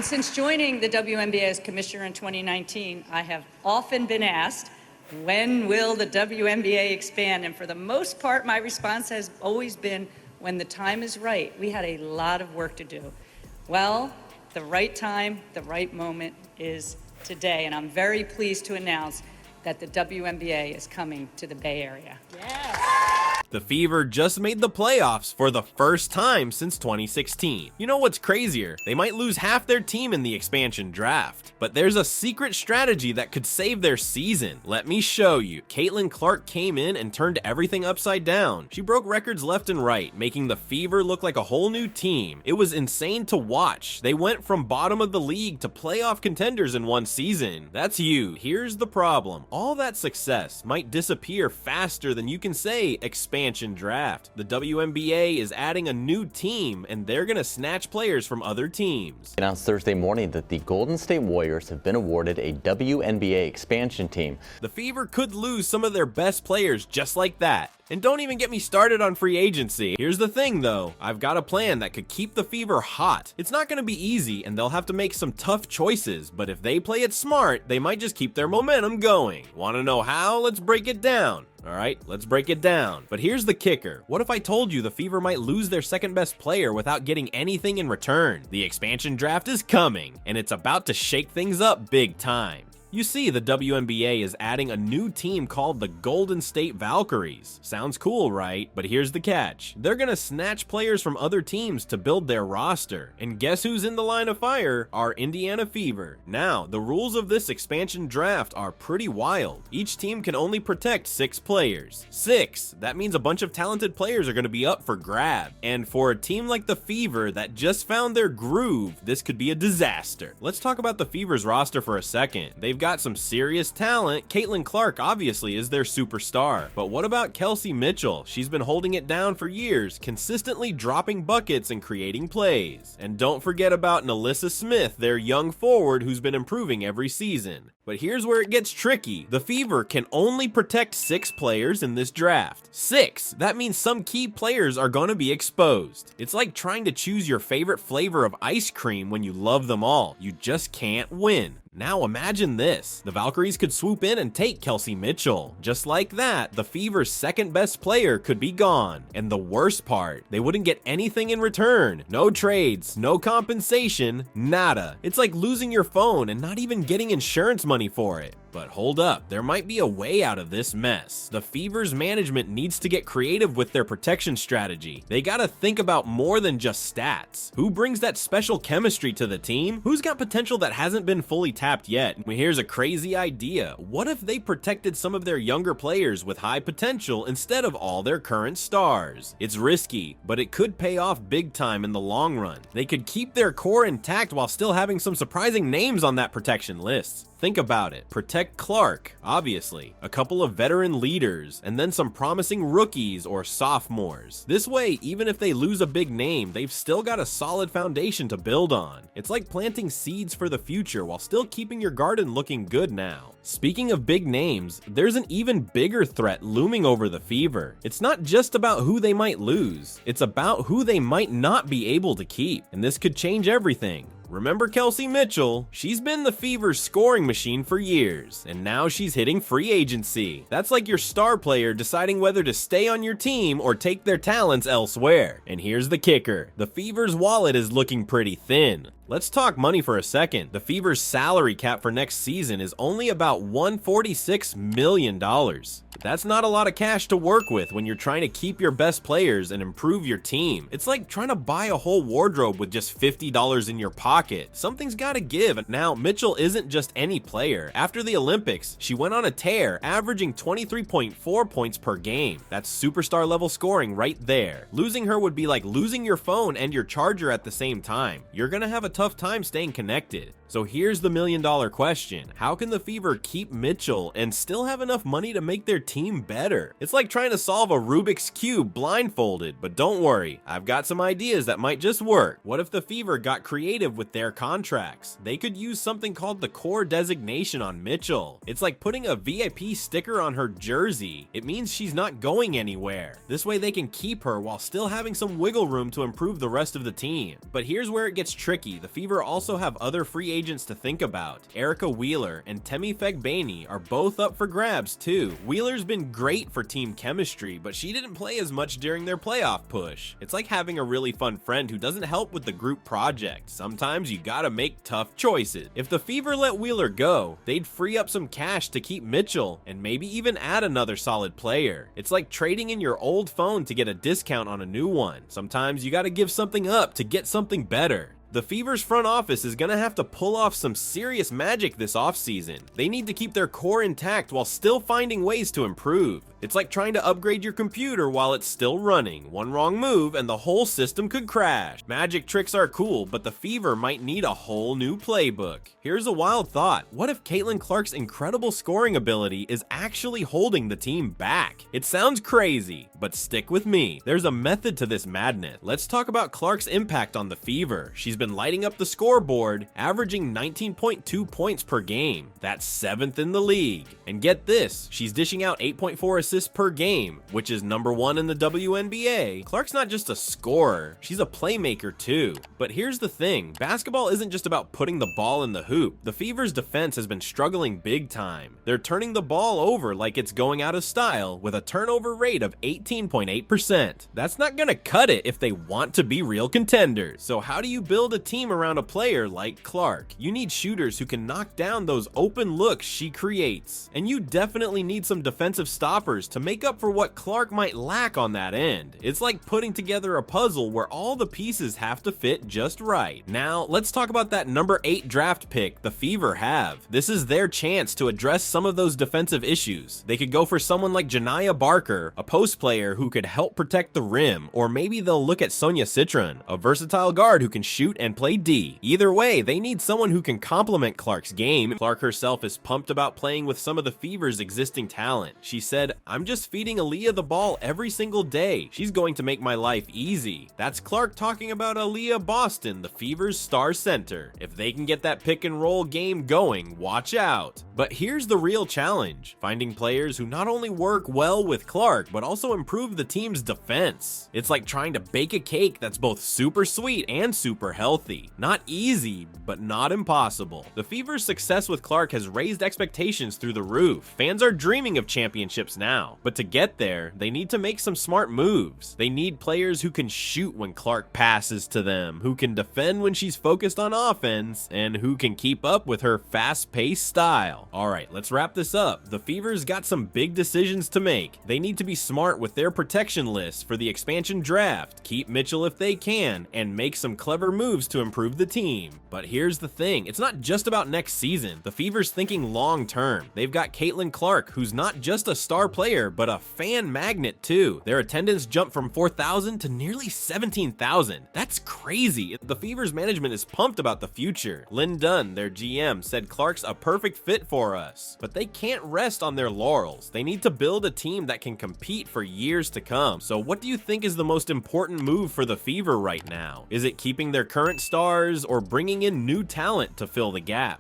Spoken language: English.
Since joining the WNBA as commissioner in 2019, I have often been asked, when will the WNBA expand? And for the most part, my response has always been, when the time is right. We had a lot of work to do. Well, the right time, the right moment is today, and I'm very pleased to announce that the WNBA is coming to the Bay Area. Yeah. The Fever just made the playoffs for the first time since 2016. You know what's crazier? They might lose half their team in the expansion draft, but there's a secret strategy that could save their season. Let me show you. Caitlin Clark came in and turned everything upside down. She broke records left and right, making the Fever look like a whole new team. It was insane to watch. They went from bottom of the league to playoff contenders in one season. That's huge. Here's the problem. All that success might disappear faster than you can say expansion draft. The WNBA is adding a new team, and they're gonna snatch players from other teams. Announced Thursday morning that the Golden State Warriors have been awarded a WNBA expansion team. The Fever could lose some of their best players just like that. And don't even get me started on free agency. Here's the thing though, I've got a plan that could keep the Fever hot. It's not gonna be easy and they'll have to make some tough choices, but if they play it smart, they might just keep their momentum going. Wanna know how? Let's break it down. Alright, let's break it down. But here's the kicker. What if I told you the Fever might lose their second best player without getting anything in return? The expansion draft is coming, and it's about to shake things up big time. You see, the WNBA is adding a new team called the Golden State Valkyries. Sounds cool, right? But here's the catch. They're gonna snatch players from other teams to build their roster. And guess who's in the line of fire? Our Indiana Fever. Now, the rules of this expansion draft are pretty wild. Each team can only protect 6 players. 6! That means a bunch of talented players are gonna be up for grab. And for a team like the Fever that just found their groove, this could be a disaster. Let's talk about the Fever's roster for a second. They've got some serious talent. Caitlin Clark obviously is their superstar. But what about Kelsey Mitchell? She's been holding it down for years, consistently dropping buckets and creating plays. And don't forget about Nalissa Smith, their young forward who's been improving every season. But here's where it gets tricky. The Fever can only protect 6 players in this draft. 6! That means some key players are gonna be exposed. It's like trying to choose your favorite flavor of ice cream when you love them all. You just can't win. Now imagine this. The Valkyries could swoop in and take Kelsey Mitchell. Just like that, the Fever's second best player could be gone. And the worst part, they wouldn't get anything in return. No trades, no compensation, nada. It's like losing your phone and not even getting insurance money for it. But hold up, there might be a way out of this mess. The Fever's management needs to get creative with their protection strategy. They gotta think about more than just stats. Who brings that special chemistry to the team? Who's got potential that hasn't been fully tapped yet? Here's a crazy idea. What if they protected some of their younger players with high potential instead of all their current stars? It's risky, but it could pay off big time in the long run. They could keep their core intact while still having some surprising names on that protection list. Think about it. Protect Clark, obviously, a couple of veteran leaders, and then some promising rookies or sophomores. This way, even if they lose a big name, they've still got a solid foundation to build on. It's like planting seeds for the future while still keeping your garden looking good now. Speaking of big names, there's an even bigger threat looming over the Fever. It's not just about who they might lose, it's about who they might not be able to keep, and this could change everything. Remember Kelsey Mitchell? She's been the Fever's scoring machine for years, and now she's hitting free agency. That's like your star player deciding whether to stay on your team or take their talents elsewhere. And here's the kicker. The Fever's wallet is looking pretty thin. Let's talk money for a second. The Fever's salary cap for next season is only about $146 million. That's not a lot of cash to work with when you're trying to keep your best players and improve your team. It's like trying to buy a whole wardrobe with just $50 in your pocket. Something's gotta give. Now, Mitchell isn't just any player. After the Olympics, she went on a tear, averaging 23.4 points per game. That's superstar level scoring right there. Losing her would be like losing your phone and your charger at the same time. You're gonna have a tough time staying connected. So here's the million-dollar question. How can the Fever keep Mitchell and still have enough money to make their team better? It's like trying to solve a Rubik's Cube blindfolded, but don't worry, I've got some ideas that might just work. What if the Fever got creative with their contracts? They could use something called the core designation on Mitchell. It's like putting a VIP sticker on her jersey. It means she's not going anywhere. This way they can keep her while still having some wiggle room to improve the rest of the team. But here's where it gets tricky. The Fever also have other free agents to think about. Erica Wheeler and Temi Fegbani are both up for grabs too. Wheeler's been great for team chemistry, but she didn't play as much during their playoff push. It's like having a really fun friend who doesn't help with the group project. Sometimes you gotta make tough choices. If the Fever let Wheeler go, they'd free up some cash to keep Mitchell and maybe even add another solid player. It's like trading in your old phone to get a discount on a new one. Sometimes you gotta give something up to get something better. The Fever's front office is gonna have to pull off some serious magic this offseason. They need to keep their core intact while still finding ways to improve. It's like trying to upgrade your computer while it's still running. One wrong move and the whole system could crash. Magic tricks are cool, but the Fever might need a whole new playbook. Here's a wild thought. What if Caitlin Clark's incredible scoring ability is actually holding the team back? It sounds crazy, but stick with me. There's a method to this madness. Let's talk about Clark's impact on the Fever. She's been lighting up the scoreboard, averaging 19.2 points per game. That's 7th in the league. And get this, she's dishing out 8.4 assists per game, which is #1 in the WNBA. Clark's not just a scorer, she's a playmaker too. But here's the thing, basketball isn't just about putting the ball in the hoop. The Fever's defense has been struggling big time. They're turning the ball over like it's going out of style with a turnover rate of 18.8%. That's not gonna cut it if they want to be real contenders. So how do you build a team around a player like Clark? You need shooters who can knock down those open looks she creates. And you definitely need some defensive stoppers to make up for what Clark might lack on that end. It's like putting together a puzzle where all the pieces have to fit just right. Now, let's talk about that #8 draft pick the Fever have. This is their chance to address some of those defensive issues. They could go for someone like Janiyah Barker, a post player who could help protect the rim, or maybe they'll look at Sonia Citron, a versatile guard who can shoot and play D. Either way, they need someone who can complement Clark's game. Clark herself is pumped about playing with some of the Fever's existing talent. She said, "I'm just feeding Aaliyah the ball every single day. She's going to make my life easy." That's Clark talking about Aaliyah Boston, the Fever's star center. If they can get that pick and roll game going, watch out. But here's the real challenge, finding players who not only work well with Clark, but also improve the team's defense. It's like trying to bake a cake that's both super sweet and super healthy. Not easy, but not impossible. The Fever's success with Clark has raised expectations through the roof. Fans are dreaming of championships now, but to get there, they need to make some smart moves. They need players who can shoot when Clark passes to them, who can defend when she's focused on offense, and who can keep up with her fast-paced style. Alright, let's wrap this up. The Fever's got some big decisions to make. They need to be smart with their protection list for the expansion draft, keep Mitchell if they can, and make some clever moves to improve the team. But here's the thing, it's not just about next season. The Fever's thinking long term. They've got Caitlin Clark, who's not just a star player, but a fan magnet too. Their attendance jumped from 4,000 to nearly 17,000. That's crazy. The Fever's management is pumped about the future. Lynn Dunn, their GM, said Clark's a perfect fit for us. But they can't rest on their laurels. They need to build a team that can compete for years to come. So what do you think is the most important move for the Fever right now? Is it keeping their current stars or bringing in new talent to fill the gap?